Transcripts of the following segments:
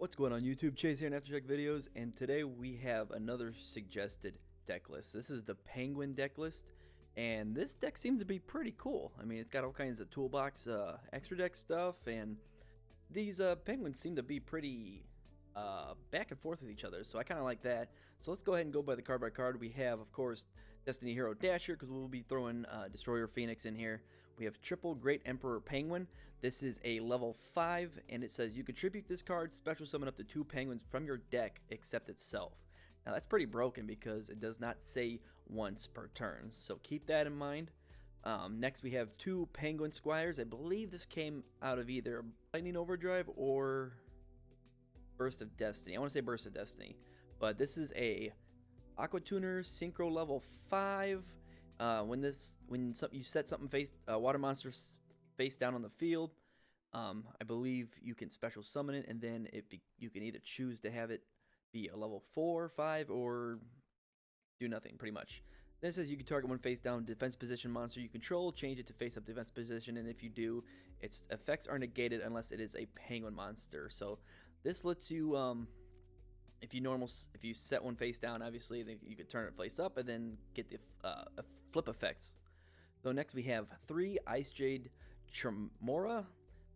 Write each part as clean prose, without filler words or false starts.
What's going on YouTube? Chase here in Aftershock videos, and today we have another suggested deck list. This is the Penguin deck list, and this deck seems to be pretty cool. I mean, it's got all kinds of toolbox extra deck stuff, and these penguins seem to be pretty back and forth with each other, so I kind of like that. So let's go ahead and go by the card by card. We have, of course, Destiny Hero Dasher, because we'll be throwing Destroyer Phoenix in here. We have triple Great Emperor Penguin. This is a level 5, and it says you contribute this card, special summon up to 2 penguins from your deck except itself. Now that's pretty broken because it does not say once per turn, so keep that in mind. Next we have 2 Penguin Squires. I believe this came out of either Lightning Overdrive or Burst of Destiny. I want to say Burst of Destiny, but this is a Aqua Tuner Synchro level 5. When you set something water monsters face down on the field, I believe you can special summon it, and then you can either choose to have it be a level 4, 5, or do nothing, pretty much. Then it says you can target one face down defense position monster you control, change it to face up defense position, and if you do, its effects are negated unless it is a penguin monster. So this lets you, if you set one face down, obviously you could turn it face up and then get the flip effects. So next we have 3 Ice Jade Tremora,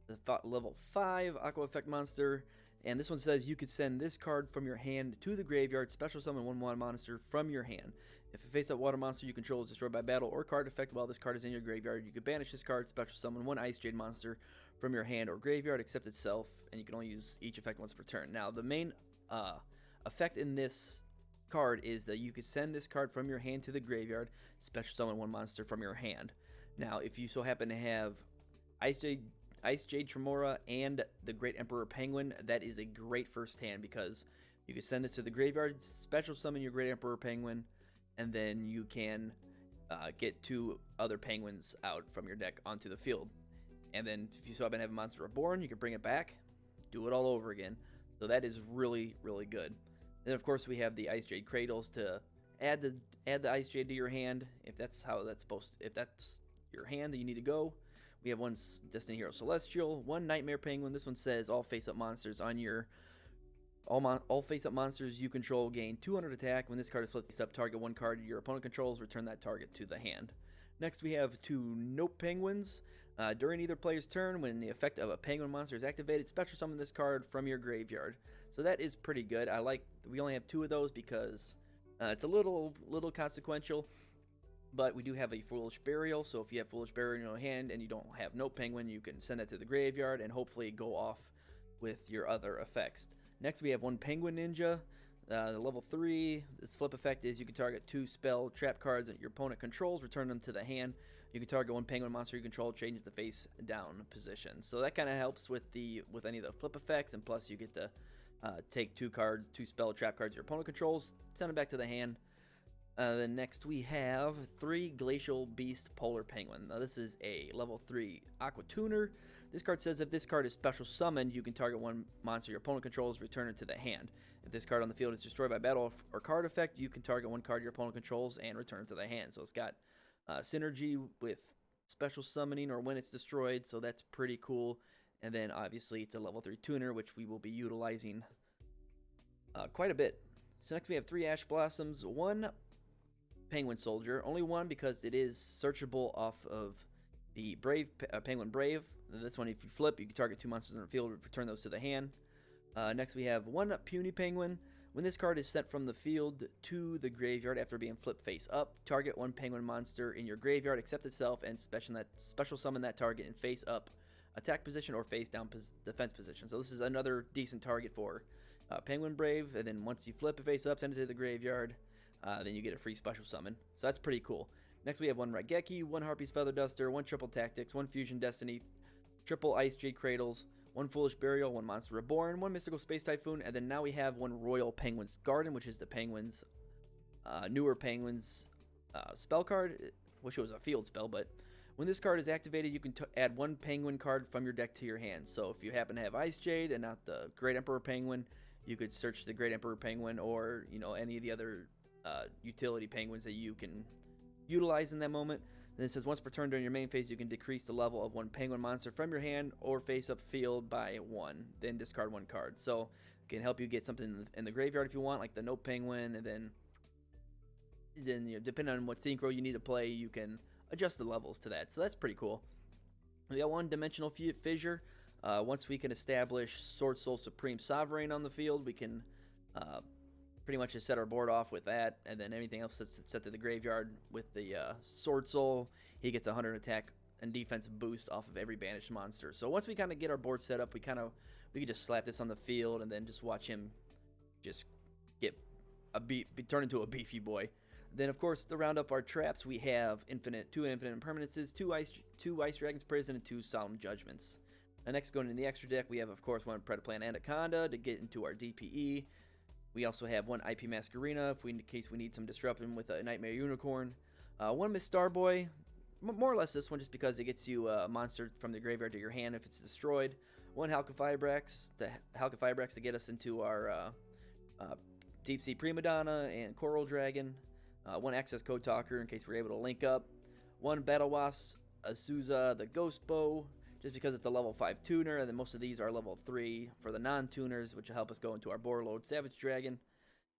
the level 5 Aqua Effect monster, and this one says you could send this card from your hand to the graveyard, special summon one water monster from your hand. If a face-up water monster you control is destroyed by battle or card effect while this card is in your graveyard, you could banish this card, special summon one Ice Jade monster from your hand or graveyard except itself, and you can only use each effect once per turn. Now the main effect in this card is that you could send this card from your hand to the graveyard, special summon one monster from your hand. Now if you so happen to have Ice Jade Tremora and the Great Emperor Penguin, that is a great first hand because you can send this to the graveyard, special summon your Great Emperor Penguin, and then you can get 2 other penguins out from your deck onto the field. And then if you so happen to have a Monster Reborn, you can bring it back, do it all over again. So that is really, really good. Then of course we have the Ice Jade Cradles to add the Ice Jade to your hand if that's your hand that you need to go. We have 1 Destiny Hero Celestial, 1 Nightmare Penguin. This one says all face-up monsters on your all face-up monsters you control gain 200 attack. When this card is flipped face up, target 1 card your opponent controls, return that target to the hand. Next we have 2 Nope Penguins. During either player's turn, when the effect of a penguin monster is activated, special summon this card from your graveyard. So that is pretty good. I like we only have 2 of those because it's a little consequential. But we do have a Foolish Burial, so if you have Foolish Burial in your hand and you don't have Note Penguin, you can send that to the graveyard and hopefully go off with your other effects. Next we have 1 Penguin Ninja, level 3. This flip effect is you can target 2 spell trap cards that your opponent controls, return them to the hand. You can target 1 penguin monster you control, change it to face down position. So that kind of helps with any of the flip effects, and plus you get to take 2 spell trap cards your opponent controls, send them back to the hand. Then next we have 3 Glacial Beast Polar Penguin. Now this is a level 3 Aqua Tuner. This card says if this card is special summoned, you can target 1 monster your opponent controls, return it to the hand. If this card on the field is destroyed by battle or card effect, you can target 1 card your opponent controls and return it to the hand. So it's got synergy with special summoning or when it's destroyed, so that's pretty cool. And then obviously it's a level 3 tuner, which we will be utilizing quite a bit. So next we have 3 Ash Blossoms, 1 Penguin Soldier, only 1 because it is searchable off of the Penguin Brave. This one, if you flip, you can target 2 monsters in the field, return those to the hand. Next we have 1 Puny Penguin. When this card is sent from the field to the graveyard after being flipped face up, target 1 penguin monster in your graveyard except itself and special summon that target in face up attack position or face down defense position. So this is another decent target for Penguin Brave, and then once you flip it face up, send it to the graveyard. Then you get a free special summon. So that's pretty cool. Next we have 1 Raigeki, 1 Harpy's Feather Duster, 1 Triple Tactics, 1 Fusion Destiny, triple Ice Jade Cradles, 1 Foolish Burial, 1 Monster Reborn, 1 Mystical Space Typhoon, and then now we have 1 Royal Penguin's Garden, which is the Penguins, newer Penguins spell card. Wish it was a field spell, but when this card is activated, you can add 1 Penguin card from your deck to your hand. So if you happen to have Ice Jade and not the Great Emperor Penguin, you could search the Great Emperor Penguin or any of the other utility penguins that you can utilize in that moment. Then it says once per turn during your main phase, you can decrease the level of one penguin monster from your hand or face up field by 1. Then discard 1 card. So it can help you get something in the graveyard if you want, like the no penguin, and then depending on what synchro you need to play, you can adjust the levels to that. So that's pretty cool. We got one dimensional fissure. Once we can establish Sword Soul Supreme Sovereign on the field, we can pretty much just set our board off with that, and then anything else that's set to the graveyard with the Sword Soul, he gets 100 attack and defensive boost off of every banished monster. So once we kind of get our board set up, we can just slap this on the field and then just watch him just get turn into a beefy boy. Then, of course, to round up our traps, we have two infinite impermanences, two ice dragons prison, and 2 solemn judgments. And next, going in the extra deck, we have, of course, 1 Predaplan Anaconda to get into our DPE. We also have 1 IP Masquerena in case we need some disruption with a Nightmare Unicorn. 1 Miss Starboy, more or less this one just because it gets you a monster from the graveyard to your hand if it's destroyed. 1 Halqifibrax to get us into our Deep Sea Prima Donna and Coral Dragon. 1 Access Code Talker in case we're able to link up. 1 Battle Wasp, Azusa the Ghost Bow, just because it's a level 5 tuner, and then most of these are level 3 for the non-tuners, which will help us go into our Borreload Savage Dragon.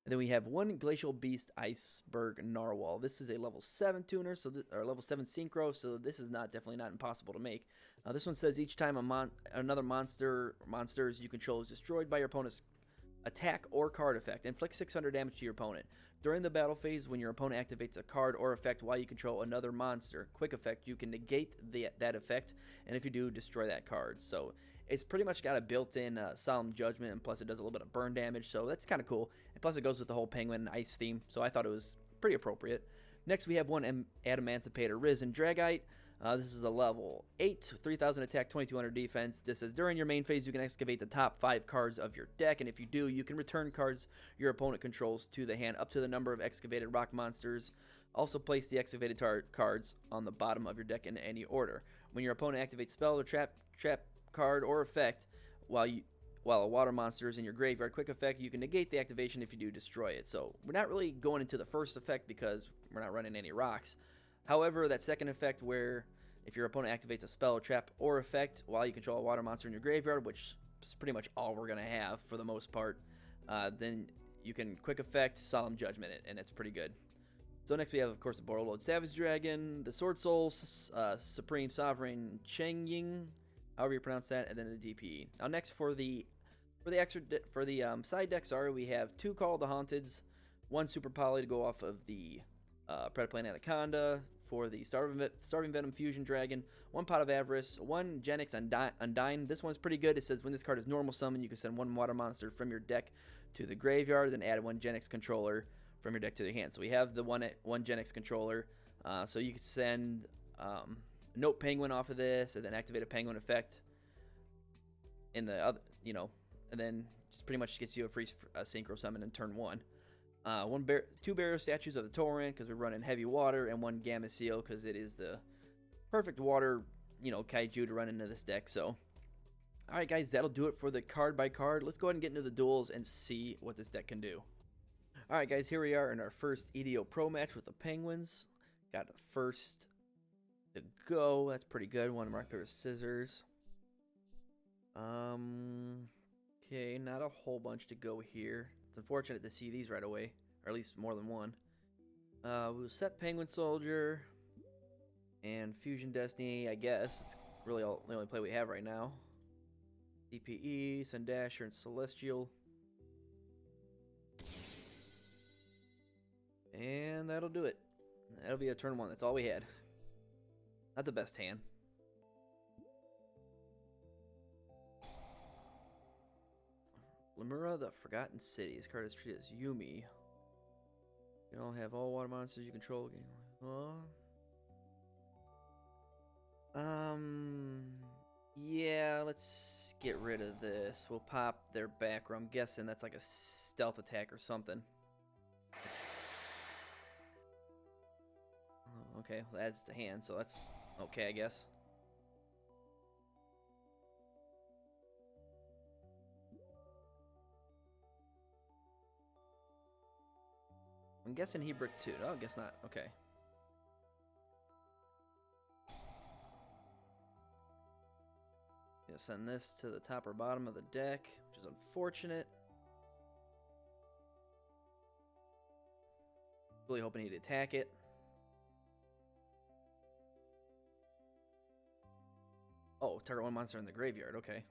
And then we have 1 Glacial Beast Iceberg Narwhal. This is a level 7 tuner, or level 7 synchro, so this is definitely not impossible to make. This one says each time another monsters you control is destroyed by your opponent's attack or card effect, inflict 600 damage to your opponent. During the battle phase, when your opponent activates a card or effect while you control another monster, quick effect, you can negate that effect, and if you do, destroy that card. So it's pretty much got a built-in Solemn Judgment, and plus it does a little bit of burn damage, so that's kind of cool. And plus it goes with the whole penguin ice theme, so I thought it was pretty appropriate. Next we have 1 Adamancipator Risen Dragite. This is a level 8, 3000 attack, 2200 defense. This is during your main phase, you can excavate the top 5 cards of your deck, and if you do, you can return cards your opponent controls to the hand up to the number of excavated rock monsters. Also place the excavated cards on the bottom of your deck in any order. When your opponent activates spell or trap card or effect while a water monster is in your graveyard, quick effect, you can negate the activation if you do destroy it. So we're not really going into the first effect because we're not running any rocks. However, that second effect where if your opponent activates a spell, trap, or effect while you control a water monster in your graveyard, which is pretty much all we're going to have for the most part, then you can quick effect Solemn Judgment it, and it's pretty good. So next we have, of course, the Borreload Savage Dragon, the Sword Soul Supreme Sovereign Chengying, however you pronounce that, and then the DPE. Now next for the side decks, we have 2 Call of the Haunteds, 1 Super Poly to go off of the Predaplan Anaconda, for the Starving Venom Fusion Dragon, 1 Pot of Avarice, 1 Genix Undyne. This one's pretty good. It says when this card is normal summon, you can send 1 water monster from your deck to the graveyard, then add 1 Genix controller from your deck to the hand. So we have the one Genix controller. So you can send Note Penguin off of this, and then activate a Penguin effect in the other, and then just pretty much gets you a free synchro summon in turn 1. 2 Barrier Statues of the Torrent because we're running heavy water, and 1 Gamma Seal because it is the perfect water, kaiju to run into this deck. So, alright guys, that'll do it for the card by card. Let's go ahead and get into the duels and see what this deck can do. Alright guys, here we are in our first EDO Pro match with the Penguins. Got the first to go. That's pretty good. 1 rock, paper, scissors. Okay, not a whole bunch to go here. It's unfortunate to see these right away, or at least more than 1. We'll set Penguin Soldier and Fusion Destiny, I guess. It's really the only play we have right now. DPE, Sundasher, and Celestial. And that'll do it. That'll be a turn 1. That's all we had. Not the best hand. Lemura, the Forgotten City. This card is treated as Yumi. You don't have all water monsters you control. Yeah, let's get rid of this. We'll pop their back row. I'm guessing that's like a stealth attack or something. Okay, well, that's the hand, so that's okay, I guess. I'm guessing he bricked 2. Oh, I guess not. Okay. to send this to the top or bottom of the deck, which is unfortunate. Really hoping he'd attack it. Oh, target one monster in the graveyard. Okay.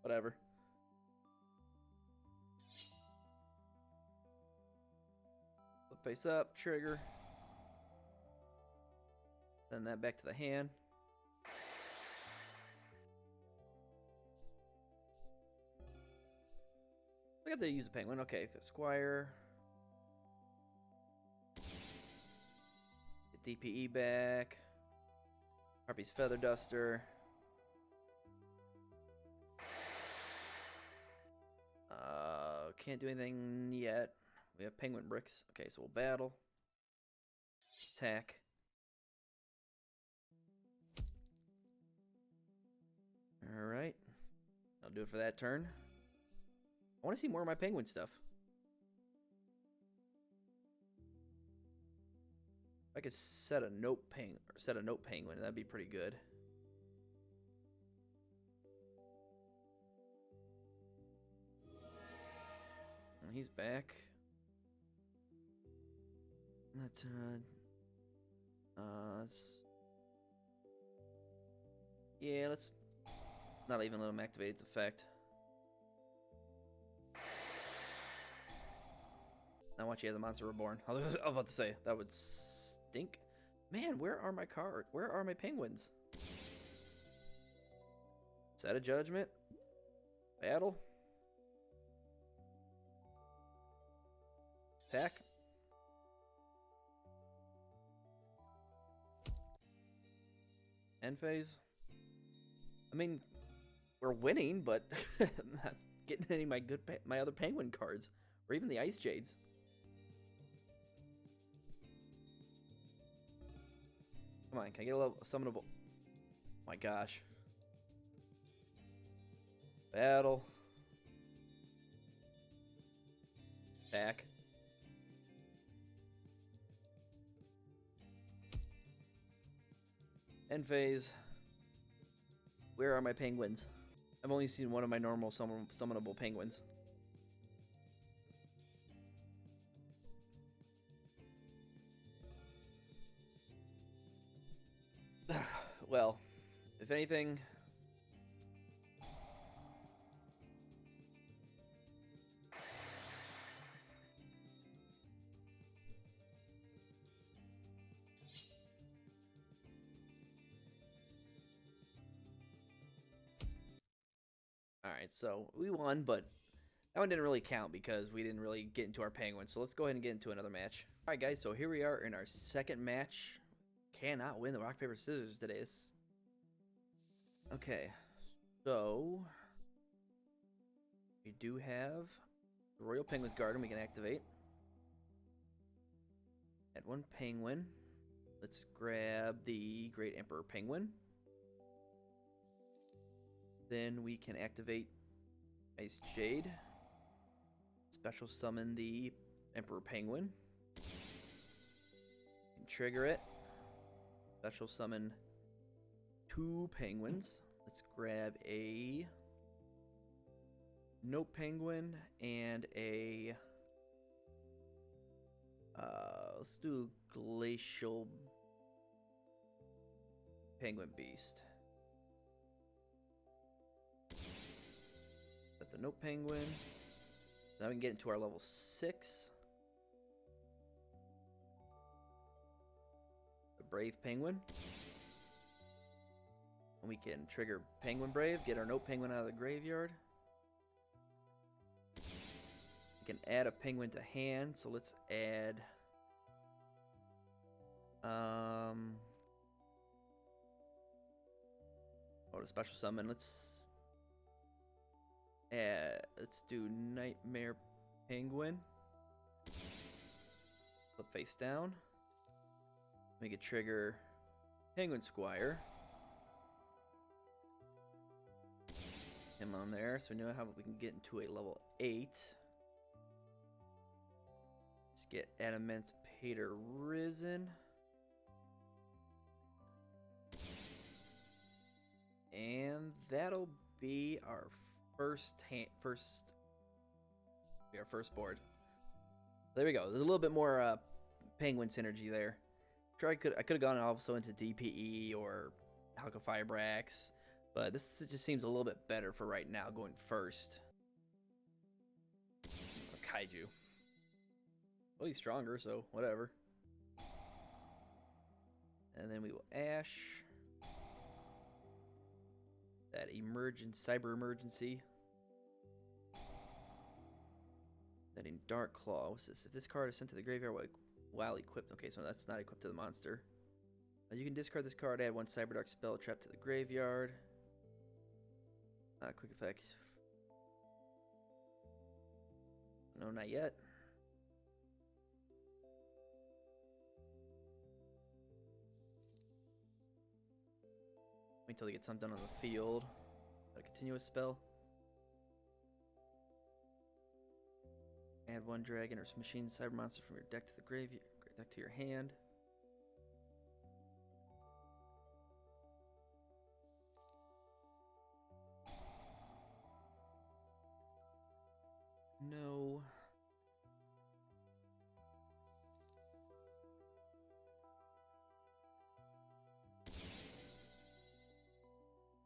Whatever. Flip face up, trigger. Send that back to the hand. I got to use a penguin. Okay, Squire. Get DPE back. Harpy's Feather Duster. Can't do anything yet. We have penguin bricks. Okay, so we'll battle. Attack. Alright. I'll do it for that turn. I want to see more of my penguin stuff. If I could set a note penguin, that'd be pretty good. He's back. Let's yeah, let's not even let him activate its effect. Now watch, he has a monster reborn. I was about to say that would stink. Man, where are my cards? Where are my penguins? Set a judgment. Battle. Attack. End phase. I mean, we're winning, but I'm not getting any of my other penguin cards, or even the Ice Jades. Come on, can I get a level summonable? Oh my gosh. Battle. Back. End phase. Where are my penguins? I've only seen one of my normal summonable penguins. Well, if anything... Alright, so we won, but that one didn't really count because we didn't really get into our penguins. So let's go ahead and get into another match. Alright guys, so here we are in our second match. Cannot win the rock, paper, scissors today. Okay, so we do have the Royal Penguin's Garden we can activate. Add one penguin. Let's grab the Great Emperor Penguin. Then we can activate Ice Jade. Special summon the Emperor Penguin. And trigger it. Special summon 2 penguins. Let's grab a Note Penguin and a let's do Glacial Penguin Beast. That's the Note Penguin. Now we can get into our level 6. The Brave Penguin. And we can trigger Penguin Brave, get our Note Penguin out of the graveyard. We can add a penguin to hand, so let's add to special summon. Let's do Nightmare Penguin. Flip face down. Make it trigger Penguin Squire. Him on there, so we know how we can get into a level 8. Let's get Emancipator Risen. And that'll be our first board. There we go. There's a little bit more penguin synergy there. Sure, I could have gone also into DPE or Alka-Fibrax, but this just seems a little bit better for right now, going first. Kaiju. Well, he's stronger, so whatever. And then we will Ash. That cyber emergency. That in Dark Claw. What's this? If this card is sent to the graveyard while equipped. Okay, so that's not equipped to the monster. You can discard this card, add one Cyber Dark spell trap to the graveyard. Quick effect. No, not yet. Wait until they get something done on the field. A continuous spell. Add one dragon or machine cyber monster from your deck to the graveyard, deck to your hand. No.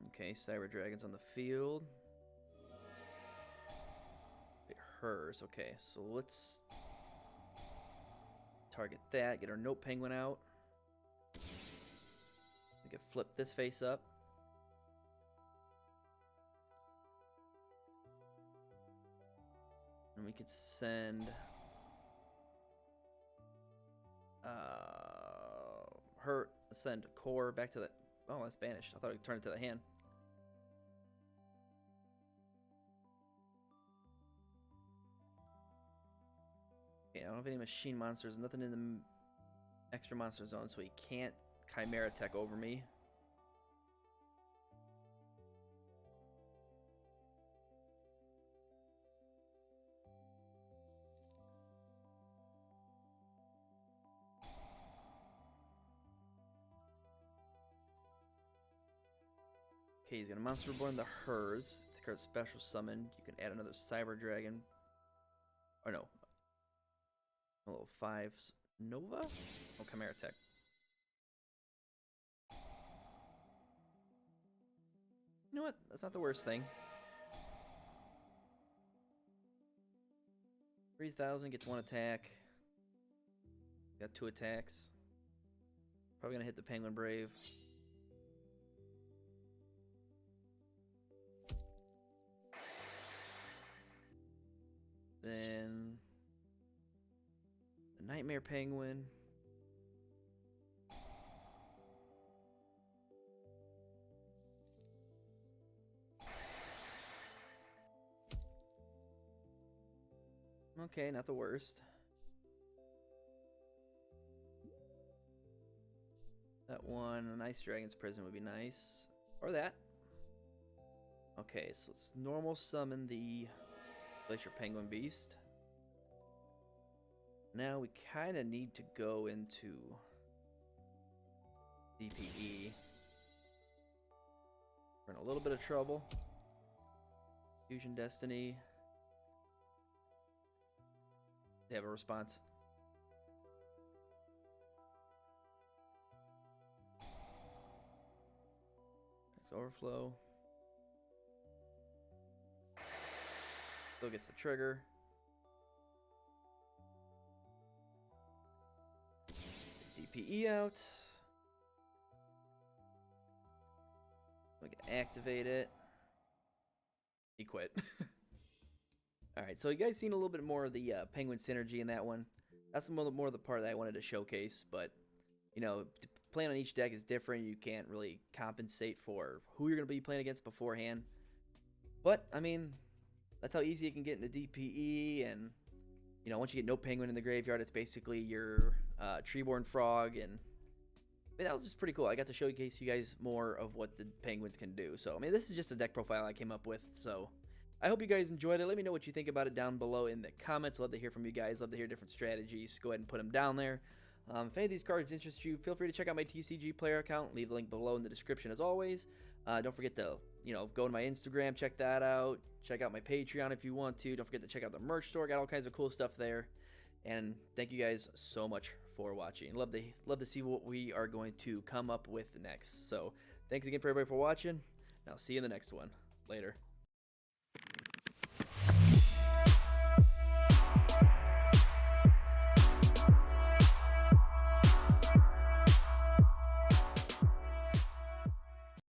Okay, Cyber Dragon's on the field. Wait, hers. Okay, so let's target that. Get our Note Penguin out. We can flip this face up. And we could send send Core back to the. Oh, that's banished. I thought it turned it to the hand. Okay, I don't have any machine monsters. Nothing in the extra monster zone, so he can't Chimera Tech over me. Okay, he's gonna Monster Reborn the Hers. This card's special summon. You can add another Cyber Dragon. Or no. A little 5 Nova? Oh, Chimera Tech. You know what? That's not the worst thing. 3,000 gets 1 attack. Got 2 attacks. Probably gonna hit the Penguin Brave. Then the Nightmare Penguin. Okay, not the worst. That one, a nice Dragon's Prison would be nice. Or that. Okay, so let's normal summon the Glacier Penguin Beast. Now we kind of need to go into DPE. We're in a little bit of trouble. Fusion Destiny. They have a response. Next Overflow. Still gets the trigger. DPE out. We can activate it. He quit. Alright, so you guys seen a little bit more of the Penguin synergy in that one. That's more of the part that I wanted to showcase, but, you know, playing on each deck is different. You can't really compensate for who you're going to be playing against beforehand. But, I mean, that's how easy it can get into DPE, and, you know, once you get no Penguin in the graveyard, it's basically your Treeborn Frog, and I mean, that was just pretty cool. I got to showcase you guys more of what the Penguins can do. So, I mean, this is just a deck profile I came up with, so I hope you guys enjoyed it. Let me know what you think about it down below in the comments. Love to hear from you guys. Love to hear different strategies. Go ahead and put them down there. If any of these cards interest you, feel free to check out my TCGPlayer account. Leave the link below in the description as always. Don't forget to, go to my Instagram, check that out. Check out my Patreon if you want to. Don't forget to check out the merch store. Got all kinds of cool stuff there. And thank you guys so much for watching. Love to see what we are going to come up with next. So thanks again for everybody for watching. And I'll see you in the next one. Later.